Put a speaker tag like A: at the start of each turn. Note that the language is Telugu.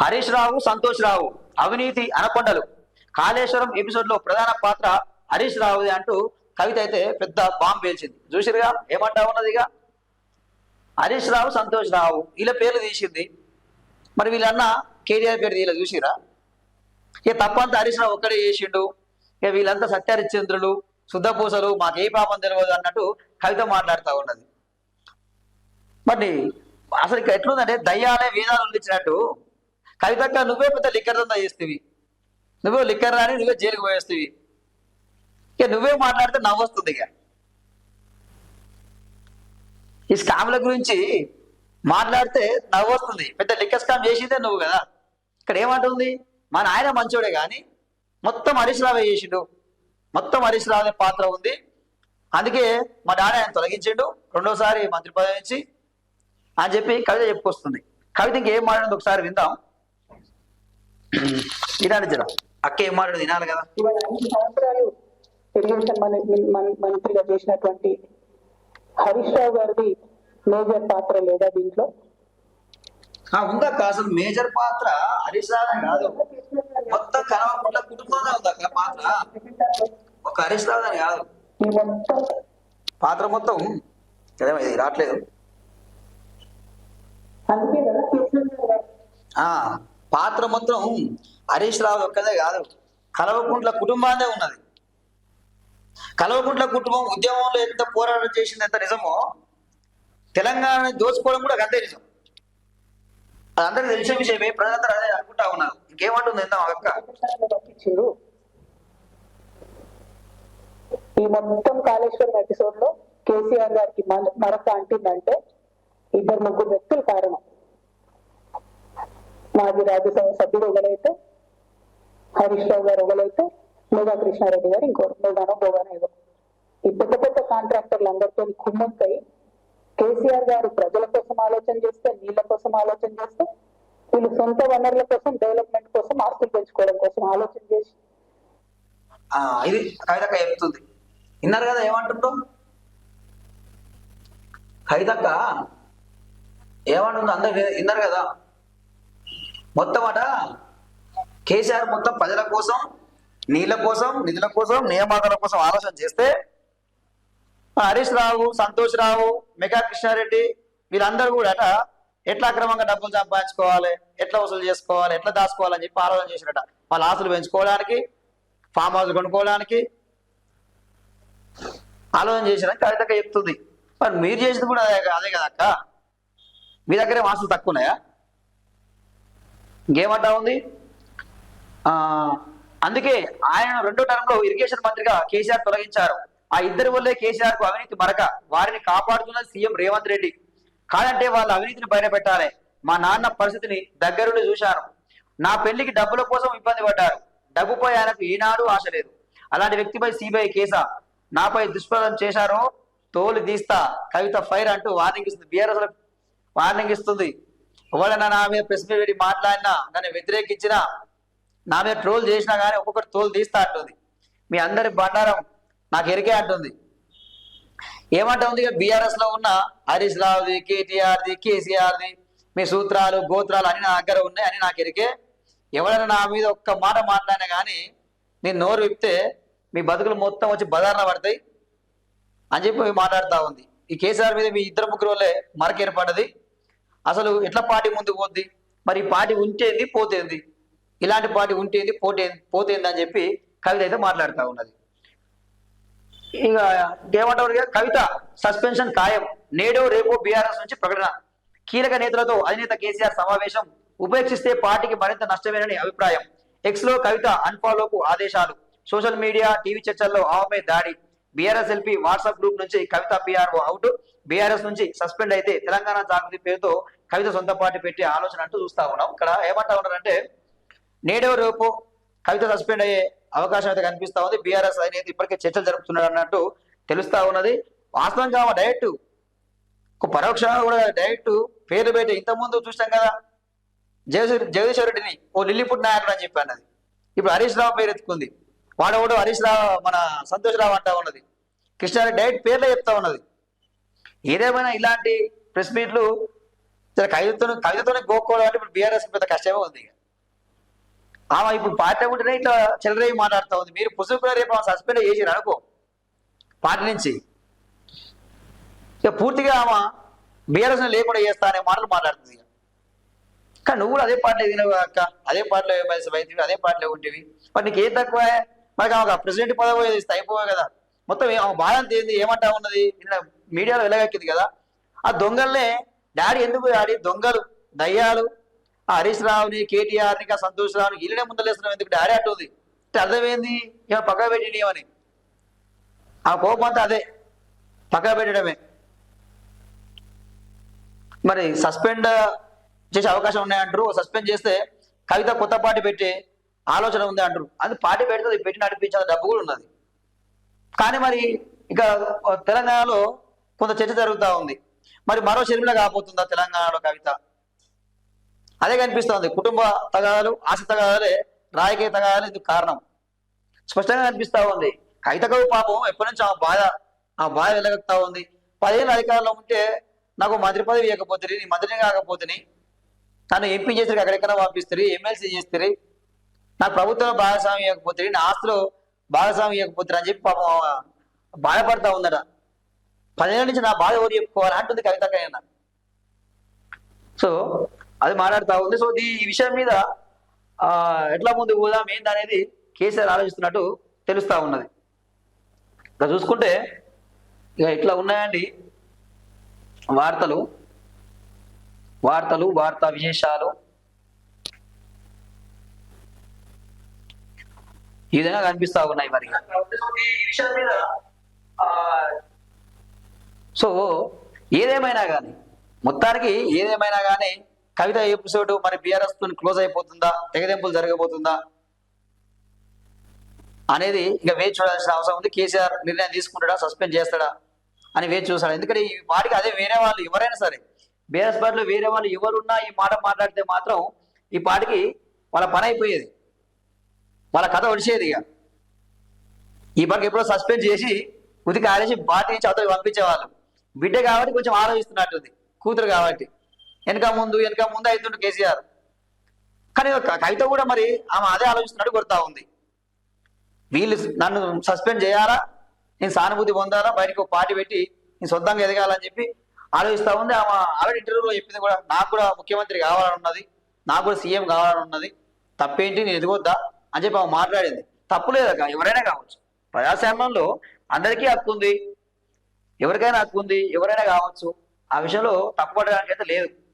A: హరీష్ రావు, సంతోష్ రావు అవినీతి అనకొండలు. కాళేశ్వరం ఎపిసోడ్ లో ప్రధాన పాత్ర హరీష్ రావుది అంటూ కవిత అయితే పెద్ద బాంబు పేల్చింది. చూసిరుగా ఏమంటా ఉన్నదిగా. హరీష్ రావు, సంతోష్ రావు వీళ్ళ పేర్లు తీసింది. మరి వీళ్ళన్న కేటీఆర్ పేరు తీయలేదు. చూసిరా. ఇక తప్పంతా హరీష్ రావు ఒక్కడే చేసిండు. ఇక వీళ్ళంతా సత్యహరిశ్చంద్రులు, శుద్ధపూసలు, మాకే పాపం తెలియదు అన్నట్టు కవిత మాట్లాడుతూ ఉన్నది. మరి అసలు ఇక్కడ ఎట్లుందంటే దయ్యాలే వేదాలు ఇచ్చినట్టు కవితక్క నువ్వే పెద్ద లిక్కర్ దందా చేస్తేవి, నువ్వే లిక్కర్ రాని నువ్వే జైలుకి పోయేస్తేవి. ఇక నువ్వే మాట్లాడితే నవ్వొస్తుంది. ఇక ఈ స్కామ్ల గురించి మాట్లాడితే నవ్వొస్తుంది. పెద్ద లిక్కర్ స్కామ్ చేసిందే నువ్వు కదా. ఇక్కడ ఏమంటుంది, మన ఆయన మంచోడే కానీ మొత్తం హరీష్ రావే చేసిండు, మొత్తం హరీష్ రావే పాత్ర ఉంది, అందుకే మా డాడీ ఆయన తొలగించిండు, రెండోసారి మంత్రి పదవి ఇచ్చి అని చెప్పి కవిత చెప్పుకొస్తుంది. కవిత ఇంకేం మాట్లాడింది ఒకసారి విందాం. వినాలి జర, అక్క ఏం మాట్లాడింది వినాలి కదా.
B: 5 సంవత్సరాలు ఇరిగేషన్ మంత్రిగా చేసినటువంటి హరీష్ రావు గారిది మేజర్ పాత్ర లేదా దీంట్లో?
A: ఉందక్క. అసలు మేజర్ పాత్ర హరీష్ రావు కాదు, మొత్తం కనవకుంట్ల కుటుంబంలో ఉందక్క పాత్ర. ఒక హరీష్ రావు అని కాదు, పాత్ర మొత్తం ఇది రావట్లేదు. పాత్ర మొత్తం హరీష్ రావు ఒక్కదే కాదు, కల్వకుంట్ల కుటుంబాన్నే ఉన్నది. కల్వకుంట్ల కుటుంబం ఉద్యమంలో ఎంత పోరాటం చేసింది ఎంత నిజమో, తెలంగాణ దోచుకోవడం కూడా అంతే నిజం. అది అందరికి తెలిసిన విషయమే, ప్రజలందరూ అదే అనుకుంటా ఉన్నారు. ఇంకేమంటుంది ఎంత అక్క.
B: ఈ మొత్తం కాళేశ్వరం ఎపిసోడ్ లో కేసీఆర్ గారికి మరొక అంటుందంటే 2-3 వ్యక్తులు కారణం. మాజీ రాజ్యసభ సభ్యుడు ఒకలైతే, హరీష్ రావు గారు ఒకలైతే, మేఘా కృష్ణారెడ్డి గారు ఇంకోరు, మేఘానో బోగానో ఏదో. ఈ పెద్ద పెద్ద కాంట్రాక్టర్లు అందరితో కుమ్మక్కై కేసీఆర్ గారు ప్రజల కోసం ఆలోచన చేస్తే, నీళ్ల కోసం ఆలోచన చేస్తే, వీళ్ళు సొంత వనరుల కోసం, డెవలప్మెంట్ కోసం, ఆస్తులు పెంచుకోవడం కోసం ఆలోచన చేసి
A: ఇది కవితక్క చెప్తుంది. విన్నారు కదా ఏమంటుందో. కవితక్క ఏమంటుందో అందరు విన్నారు కదా. మొత్తం అట కేసీఆర్ మొత్తం ప్రజల కోసం, నీళ్ళ కోసం, నిధుల కోసం, నియామకాల కోసం ఆలోచన చేస్తే హరీష్ రావు, సంతోష్ రావు, మెగా కృష్ణారెడ్డి వీళ్ళందరూ కూడా ఎట్లా అక్రమంగా డబ్బులు సంపాదించుకోవాలి, ఎట్లా వసూలు చేసుకోవాలి, ఎట్లా దాచుకోవాలని చెప్పి ఆలోచన చేసినట. వాళ్ళ ఆస్తులు పెంచుకోవడానికి, ఫామ్ హౌస్ కొనుక్కోవడానికి ఆలోచన చేసిన కవితక్క చెప్తుంది. మరి మీరు చేసింది కూడా అదే కదా అక్క. మీ దగ్గరే ఆస్తులు తక్కువ ఉన్నాయా? ఇంకేమంటా ఉంది. అందుకే ఆయన 2వ టర్మ్ లో ఇరిగేషన్ మంత్రిగా కేసీఆర్ తొలగించారు. ఆ ఇద్దరి వల్లే కేసీఆర్ కు అవినీతి మరక. వారిని కాపాడుతున్నది సీఎం రేవంత్ రెడ్డి. కాదంటే వాళ్ళ అవినీతిని బయట పెట్టాలి. మా నాన్న పరిస్థితిని దగ్గరుండి చూశాను. నా పెళ్లికి డబ్బుల కోసం ఇబ్బంది పడ్డారు. డబ్బుపై ఆయనకు ఏనాడు ఆశ లేదు. అలాంటి వ్యక్తిపై సిబిఐ కేసా, నాపై దుష్ప్రదం చేశారో తోలు తీస్తా, కవిత ఫైర్ అంటూ వార్నింగ్ ఇస్తుంది. బీఆర్ఎస్ వార్నింగ్ ఇస్తుంది. ఎవరైనా నా మీద ప్రెస్ మీట్ పెట్టి మాట్లాడినా, నన్ను వ్యతిరేకించినా, నా మీద ట్రోల్ చేసినా కానీ ఒక్కొక్కటి తోలు తీస్తా అంటుంది. మీ అందరి బండారం నాకు ఎరికే అంటుంది. ఏమంటుంది, బీఆర్ఎస్ లో ఉన్న హరీష్ రావుది, కేటీఆర్ది, కేసీఆర్ది మీ సూత్రాలు, గోత్రాలు అన్ని నా దగ్గర ఉన్నాయి అని నాకు ఎరికే. ఎవరైనా నా మీద ఒక్క మాట మాట్లాడినా కానీ నేను నోరు విప్తే మీ బతుకులు మొత్తం వచ్చి బదారణ పడతాయి అని చెప్పి మాట్లాడుతూ ఉంది. ఈ కేసీఆర్ మీద మీ 2-3 వల్లే మరక ఏర్పడ్డది. అసలు ఎట్లా పార్టీ ముందుకు పోద్ది, మరి ఈ పార్టీ ఉంటేంది పోతేంది, ఇలాంటి పార్టీ ఉంటేంది పోతేంది అని చెప్పి కవిత అయితే మాట్లాడుతూ ఉన్నది. ఇక ఏమంటారు, కవిత సస్పెన్షన్ ఖాయం, నేడో రేపో బీఆర్ఎస్ నుంచి ప్రకటన. కీలక నేతలతో అధినేత కేసీఆర్ సమావేశం, ఉపేక్షిస్తే పార్టీకి మరింత నష్టమేనని అభిప్రాయం. ఎక్స్ లో కవిత అన్ఫాలోకు ఆదేశాలు. సోషల్ మీడియా, టీవీ చర్చల్లో ఆమెపై దాడి. బీఆర్ఎస్ ఎల్పీ వాట్సాప్ గ్రూప్ నుంచి కవిత పిఆర్ఓ అవుట్. బీఆర్ఎస్ నుంచి సస్పెండ్ అయితే తెలంగాణ జాగృతి పేరుతో కవిత సొంత పార్టీ పెట్టే ఆలోచన అంటూ చూస్తా ఉన్నాం. ఇక్కడ ఏమంటా ఉన్నారంటే నేడో రేపు కవిత సస్పెండ్ అయ్యే అవకాశం అయితే కనిపిస్తా ఉంది. బీఆర్ఎస్ అనేది ఇప్పటికే చర్చలు జరుపుతున్నాడు అన్నట్టు తెలుస్తా ఉన్నది. వాస్తవంగా డైరెక్ట్ పరోక్షంగా కూడా డైరెక్ట్ పేర్లు పెట్టి ఇంతకుముందు చూసాం కదా, జగదీశ్వర్ రెడ్డిని ఓ లిల్లీపుట్ నాయకుడు అని చెప్పి అన్నది. ఇప్పుడు హరీష్ రావు పేరు ఎత్తుకుంది. వాడవాడు హరీష్ రావు, మన సంతోష్ రావు అంటా ఉన్నది. కృష్ణారెడ్డి డైరెక్ట్ పేర్లే చెప్తా ఉన్నది. ఏదేమైనా ఇలాంటి ప్రెస్ మీట్లు సరే కవితతోనే గోక్కోవడం అంటే ఇప్పుడు బీఆర్ఎస్ పెద్ద కష్టమే ఉంది ఇక. ఆమె ఇప్పుడు పార్టీ ఉంటేనే ఇట్లా చెలరేవి మాట్లాడుతూ ఉంది. మీరు పుసుకున్న రేపు ఆమె సస్పెండ్ చేసిరు అనుకో పార్టీ నుంచి, ఇక పూర్తిగా ఆమె బీఆర్ఎస్ లేకుండా చేస్తా అనే మాటలు మాట్లాడుతుంది. కానీ నువ్వు కూడా అదే పార్టీలో తినవు అక్క, అదే పార్టీలో ఎమ్మెల్సీ అవుతుంది, అదే పార్టీలో ఉంటేవి, మరి నీకు ఏం తక్కువ? మరి ఆమె ప్రెసిడెంట్ పదవి ఇస్తే అయిపోవే కదా. మొత్తం ఆమె బాధ అంత ఏంది, ఏమంటా ఉన్నది నిన్న మీడియాలో వెలగక్కింది కదా. ఆ దొంగల్నే డాడీ ఎందుకు డాడీ దొంగలు దయ్యాలు ఆ హరీష్ రావుని కేటీఆర్ని ఆ సంతోష్ రావుని వీళ్ళనే ముందలేస్తున్నాం ఎందుకు డాడీ అంటుంది. అర్థమైంది ఏమో పక్కన పెట్టినవని. ఆ కోపం అంతా అదే పక్కన పెట్టడమే. మరి సస్పెండ్ చేసే అవకాశం ఉన్నాయంటారు. సస్పెండ్ చేస్తే కవిత కొత్త పార్టీ పెట్టే ఆలోచన ఉంది అంటారు. అది పార్టీ పెడితే పెట్టి నడిపించాలి, డబ్బు కూడా ఉన్నది. కానీ మరి ఇక తెలంగాణలో కొంత చర్చ జరుగుతూ ఉంది. మరి మరో షర్మిల కాబోతుందా తెలంగాణలో కవిత? అదే కనిపిస్తోంది. కుటుంబ తగాదాలు ఆస్తి తగాదాలే రాజకీయ తగాదాలు ఇందుకు కారణం స్పష్టంగా కనిపిస్తా ఉంది. కవితకు పాపం ఎప్పటి నుంచి ఆ బాధ వెళ్ళగలుగుతా ఉంది. 10 ఏళ్ళ అధికారంలో ఉంటే నాకు మంత్రి పదవి ఇవ్వకపోతుంది, నీ మంత్రిని కాకపోతుంది, నన్ను ఎంపీ చేసి ఎక్కడెక్కడ పంపిస్తారు, ఎమ్మెల్సీ చేస్తారు, నాకు ప్రభుత్వంలో భాగస్వామి ఇవ్వకపోతుంది, నా ఆస్తిలో భాగస్వామి ఇవ్వకపోతారు అని చెప్పి పాపం బాధపడతా ఉందట. 10 ఏళ్ళ నుంచి నా బాధ ఎవరు చెప్పుకోవాలి అంటుంది కవితకైనా. సో అది మాట్లాడుతూ ఉంది. సో ఈ విషయం మీద ఎట్లా ముందుకు పోదాం ఏంది అనేది కేసీఆర్ ఆలోచిస్తున్నట్టు తెలుస్తా ఉన్నది. ఇక చూసుకుంటే ఇక ఇట్లా ఉన్నాయండి వార్తా విశేషాలు ఈ విధంగా కనిపిస్తా ఉన్నాయి మరి. సో మొత్తానికి ఏదేమైనా కానీ కవిత ఎపిసోడ్ మరి బీఆర్ఎస్ తో క్లోజ్ అయిపోతుందా, తెగదెంపులు జరగబోతుందా అనేది ఇక వేచి చూడాల్సిన అవసరం ఉంది. కేసీఆర్ నిర్ణయం తీసుకుంటాడా, సస్పెండ్ చేస్తాడా అని వేచి చూస్తాడు. ఎందుకంటే ఈ పార్టీకి అదే వేరే వాళ్ళు ఎవరైనా సరే బీఆర్ఎస్ పార్టీలో వేరే వాళ్ళు ఎవరున్నా ఈ మాట మాట్లాడితే మాత్రం ఈ పార్టీకి వాళ్ళ పని అయిపోయేది, వాళ్ళ కథ ఒడిచేది. ఇక ఈ పార్టీకి ఎప్పుడో సస్పెండ్ చేసి ఉతికి ఆడేసి పార్టీ నుంచి అవతలకి పంపించేవాళ్ళు. బిడ్డ కాబట్టి కొంచెం ఆలోచిస్తున్నట్టుంది, కూతురు కాబట్టి వెనక ముందు అవుతుండే కేసీఆర్. కానీ కవిత కూడా మరి ఆమె అదే ఆలోచిస్తున్నట్టు కొడతా ఉంది. వీళ్ళు నన్ను సస్పెండ్ చేయాలా, నేను సానుభూతి పొందాలా, బయటకు ఒక పార్టీ పెట్టి నేను సొంతంగా ఎదగాలని చెప్పి ఆలోచిస్తూ ఉంది. ఆమె ఆల్రెడీ ఇంటర్వ్యూలో చెప్పింది కూడా, నాకు కూడా ముఖ్యమంత్రి కావాలని ఉన్నది, నాకు కూడా సీఎం కావాలని ఉన్నది, తప్పేంటి నేను ఎదగొద్దా అని చెప్పి ఆమె మాట్లాడింది. తప్పులేదక్క, ఎవరైనా కావచ్చు, ప్రజాస్వామ్యంలో అందరికీ హక్కు ఉంది, ఎవరికైనా హక్కు ఉంది, ఎవరైనా కావచ్చు. ఆ విషయంలో తప్పుపడడానికి అయితే లేదు.